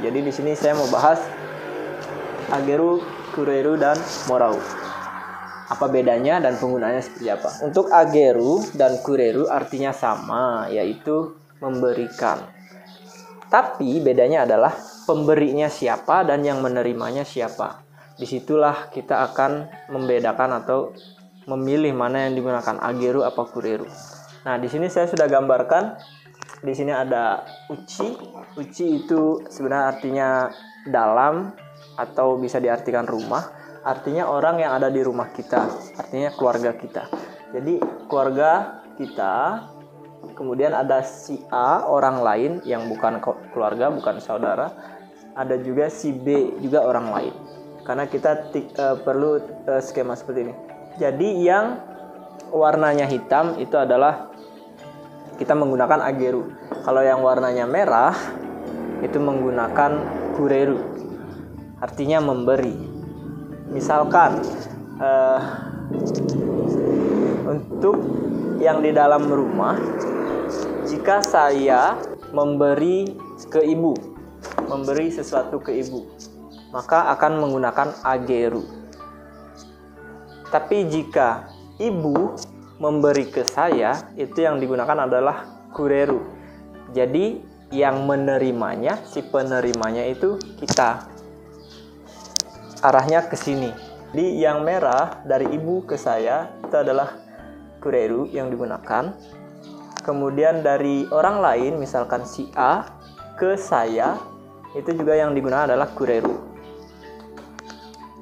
Jadi di sini saya mau bahas ageru, kureru, dan morau. Apa bedanya dan penggunaannya seperti apa? Untuk ageru dan kureru artinya sama, yaitu memberikan. Tapi bedanya adalah pemberinya siapa dan yang menerimanya siapa. Disitulah kita akan membedakan atau memilih mana yang digunakan, ageru apa kureru. Nah, di sini saya sudah gambarkan. Di sini ada uchi. Uchi itu sebenarnya artinya dalam atau bisa diartikan rumah. Artinya orang yang ada di rumah kita, artinya keluarga kita. Jadi keluarga kita, kemudian ada si A, orang lain yang bukan keluarga, bukan saudara. Ada juga si B, juga orang lain. Karena kita perlu skema seperti ini. Jadi yang warnanya hitam itu adalah kita menggunakan ageru. Kalau yang warnanya merah itu menggunakan kureru. Artinya memberi. Misalkan untuk yang di dalam rumah, jika saya memberi ke ibu, memberi sesuatu ke ibu, maka akan menggunakan ageru. Tapi jika ibu memberi ke saya, itu yang digunakan adalah kureru. Jadi yang menerimanya, si penerimanya itu kita. Arahnya ke sini. Di yang merah dari ibu ke saya itu adalah kureru yang digunakan. Kemudian dari orang lain, misalkan si A ke saya, itu juga yang digunakan adalah kureru.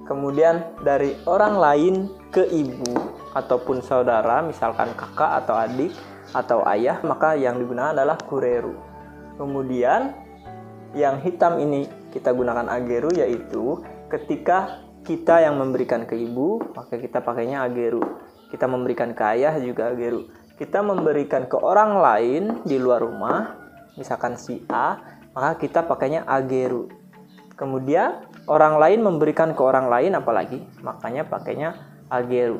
Kemudian dari orang lain ke ibu ataupun saudara, misalkan kakak atau adik atau ayah, maka yang digunakan adalah kureru. Kemudian yang hitam ini kita gunakan ageru, yaitu ketika kita yang memberikan ke ibu, maka kita pakainya ageru. Kita memberikan ke ayah juga ageru. Kita memberikan ke orang lain di luar rumah, misalkan si A, maka kita pakainya ageru. Kemudian orang lain memberikan ke orang lain apalagi, makanya pakainya ageru.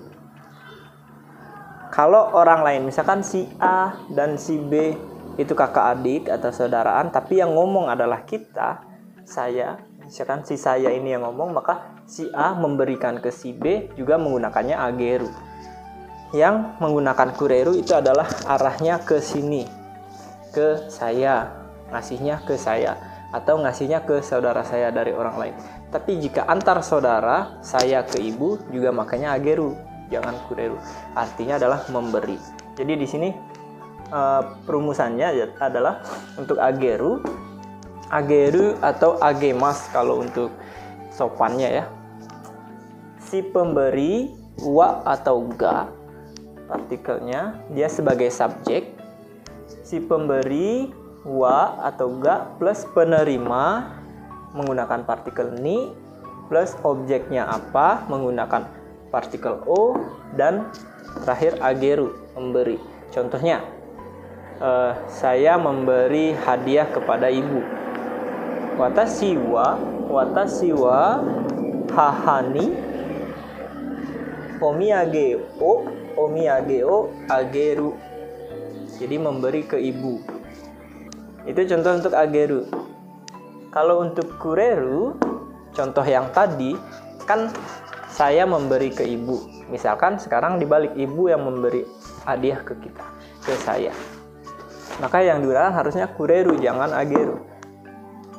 Kalau orang lain, misalkan si A dan si B itu kakak adik atau saudaraan, tapi yang ngomong adalah kita, saya, misalkan si saya ini yang ngomong, maka si A memberikan ke si B juga menggunakannya ageru. Yang menggunakan kureru itu adalah arahnya ke sini, ke saya, ngasihnya ke saya, atau ngasihnya ke saudara saya dari orang lain. Tapi jika antar saudara, saya ke ibu juga makanya ageru, jangan kureru. Artinya adalah memberi. Jadi di sini perumusannya adalah untuk ageru atau agemas kalau untuk sopannya ya. Si pemberi wa atau ga, partikelnya dia sebagai subjek. Si pemberi wa atau ga plus penerima menggunakan partikel ni plus objeknya apa menggunakan partikel o, dan terakhir ageru, memberi. Contohnya saya memberi hadiah kepada ibu. Watashi wa hahani omiyage o ageru. Jadi memberi ke ibu. Itu contoh untuk ageru. Kalau untuk kureru, contoh yang tadi kan saya memberi ke ibu. Misalkan sekarang dibalik, ibu yang memberi hadiah ke kita, ke saya. Maka yang digunakan harusnya kureru, jangan ageru.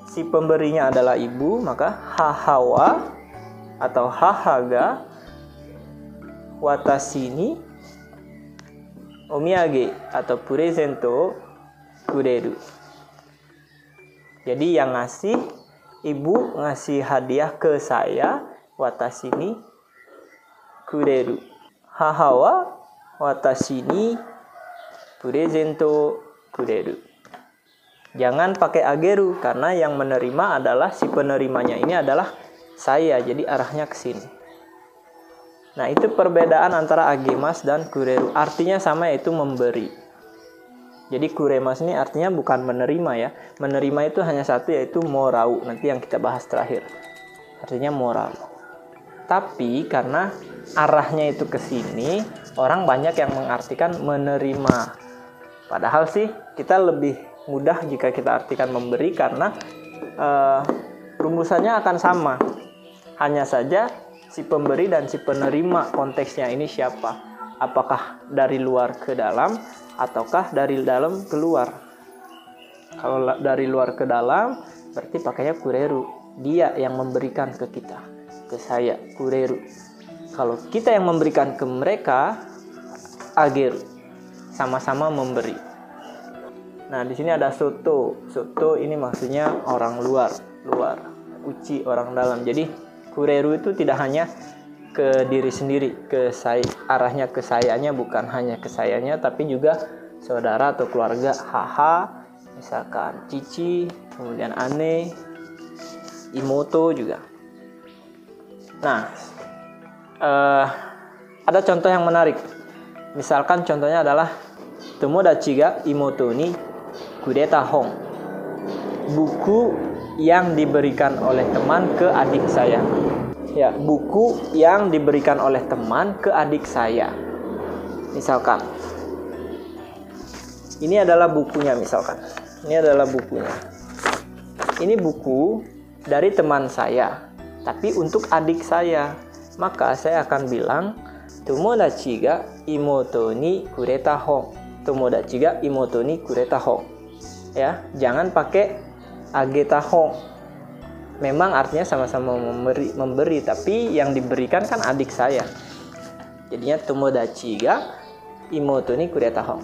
Si pemberinya adalah ibu, maka hahawa atau hahaga watashi ni omiyage atau presento kureru. Jadi yang ngasih, ibu ngasih hadiah ke saya, watashi ni kureru. Hahawa watashi ni presento kureru. Jangan pakai ageru karena yang menerima adalah si penerimanya ini adalah saya, jadi arahnya ke sini. Nah, itu perbedaan antara agemas dan kureru. Artinya sama, yaitu memberi. Jadi kuremas ini artinya bukan menerima ya. Menerima itu hanya satu, yaitu morau. Nanti yang kita bahas terakhir. Artinya morau. Tapi karena arahnya itu ke sini, orang banyak yang mengartikan menerima. Padahal sih kita lebih mudah jika kita artikan memberi, karena rumusannya akan sama. Hanya saja si pemberi dan si penerima konteksnya ini siapa? Apakah dari luar ke dalam ataukah dari dalam ke luar? Kalau dari luar ke dalam berarti pakainya kureru. Dia yang memberikan ke kita, ke saya, kureru. Kalau kita yang memberikan ke mereka, ageru. Sama-sama memberi. Nah, di sini ada soto. Soto ini maksudnya orang luar. Uchi orang dalam. Jadi kureru itu tidak hanya ke diri sendiri, arahnya ke sayanya, bukan hanya ke sayanya, tapi juga saudara atau keluarga, haha, misalkan cici, kemudian ane, imoto juga. Nah, ada contoh yang menarik. Misalkan contohnya adalah tomodachi ga imoto ni kureta hon. Buku yang diberikan oleh teman ke adik saya. Ya, buku yang diberikan oleh teman ke adik saya. Misalkan, ini adalah bukunya misalkan. Ini adalah bukunya. Ini buku dari teman saya, tapi untuk adik saya. Maka saya akan bilang, tomodachi ga imoto ni kureta hon. Tomodachi ga imoto ni kureta hon. Ya, jangan pakai ageta hon. Memang artinya sama-sama memberi, tapi yang diberikan kan adik saya. Jadinya tomodachi ga imoto ni kureta hon.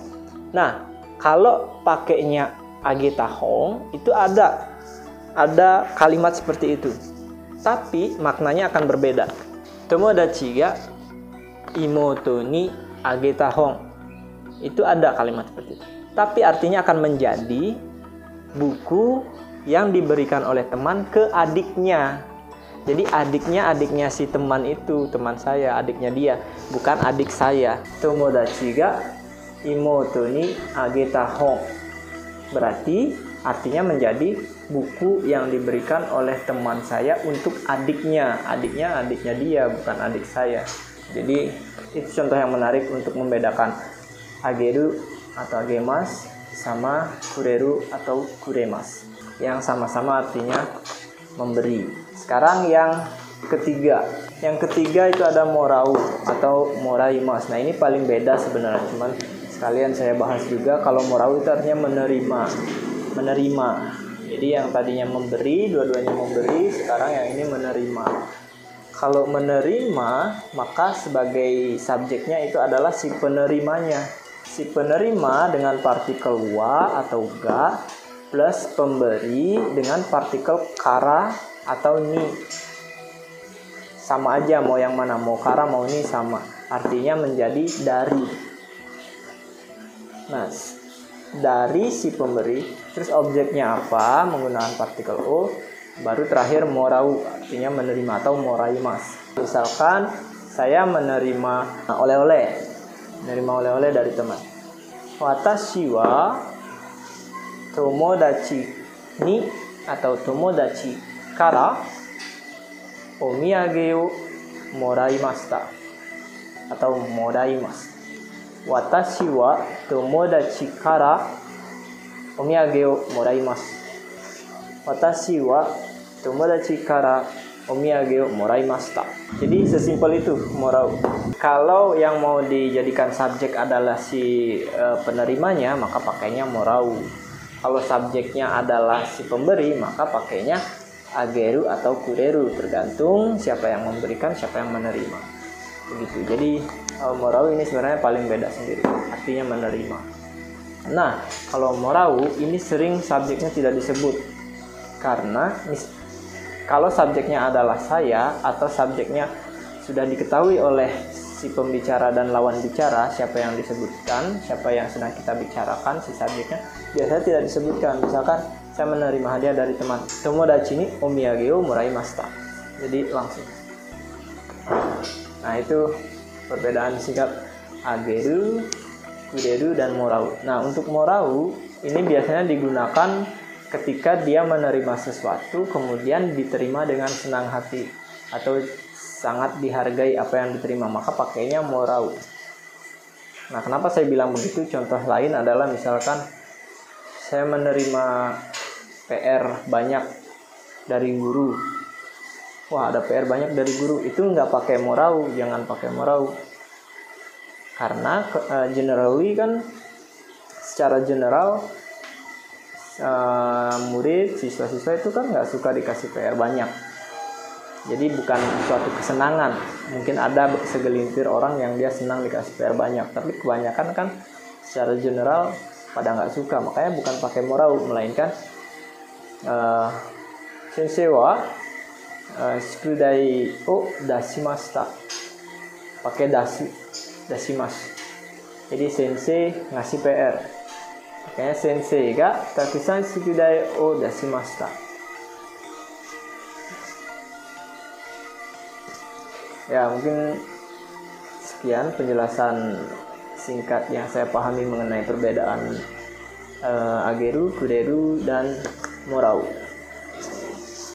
Nah, kalau pakainya ageta hon itu ada kalimat seperti itu. Tapi maknanya akan berbeda. Tomodachi ga imoto ni ageta hon. Itu ada kalimat seperti itu. Tapi artinya akan menjadi buku yang diberikan oleh teman ke adiknya. Jadi adiknya si teman itu, teman saya, adiknya dia, bukan adik saya. Tomodachi ga imoto ni ageta hon. Berarti artinya menjadi buku yang diberikan oleh teman saya untuk adiknya. Adiknya dia, bukan adik saya. Jadi itu contoh yang menarik untuk membedakan ageru atau agemas sama kureru atau kuremas, yang sama-sama artinya memberi. Sekarang yang ketiga. Yang ketiga itu ada morau atau moraimasu. Nah, ini paling beda sebenarnya, cuman sekalian saya bahas juga. Kalau morau itu artinya menerima. Jadi yang tadinya memberi, dua-duanya memberi, sekarang yang ini menerima. Kalau menerima, maka sebagai subjeknya itu adalah si penerimanya. Si penerima dengan partikel wa atau ga plus pemberi dengan partikel kara atau ni. Sama aja mau yang mana, mau kara mau ni sama. Artinya menjadi dari. Nah, dari si pemberi, terus objeknya apa menggunakan partikel o, baru terakhir morau artinya menerima atau moraimasu. Misalkan saya menerima oleh-oleh dari teman. Watashi wa tomodachi ni atau tomodachi kara omiyage o moraimashita atau moraimasu. Watashi wa tomodachi kara omiyage o moraimasu. Watashi wa tomodachi kara omiyage o moraimashita. Jadi sesimpel itu morau. Kalau yang mau dijadikan subjek adalah si penerimanya, maka pakainya morau. Kalau subjeknya adalah si pemberi, maka pakainya ageru atau kureru, tergantung siapa yang memberikan, siapa yang menerima. Begitu. Jadi morau ini sebenarnya paling beda sendiri, artinya menerima. Nah, kalau morau ini sering subjeknya tidak disebut, karena kalau subjeknya adalah saya atau subjeknya sudah diketahui oleh si pembicara dan lawan bicara, siapa yang disebutkan, siapa yang sedang kita bicarakan, si subjeknya biasanya tidak disebutkan. Misalkan saya menerima hadiah dari teman, tomodachi ni omiyage o moraimashita. Jadi langsung. Nah, itu perbedaan singkat ageru, kureru, dan morau. Nah, untuk morau ini biasanya digunakan ketika dia menerima sesuatu kemudian diterima dengan senang hati atau sangat dihargai apa yang diterima, maka pakainya morau. Nah, kenapa saya bilang begitu? Contoh lain adalah misalkan saya menerima PR banyak dari guru. Wah, ada PR banyak dari guru. Itu nggak pakai morau, jangan pakai morau. Karena generally kan secara general murid, siswa-siswa itu kan nggak suka dikasih PR banyak. Jadi bukan suatu kesenangan. Mungkin ada segelintir orang yang dia senang dikasih PR banyak, tapi kebanyakan kan secara general pada nggak suka. Makanya bukan pakai morau, melainkan sensei wa shukudai o dashimashita. Pakai dashimasu. Jadi sensei ngasih PR. Makanya sensei ga takusan shukudai o dashimashita. Ya, mungkin sekian penjelasan singkat yang saya pahami mengenai perbedaan ageru, kureru, dan morau.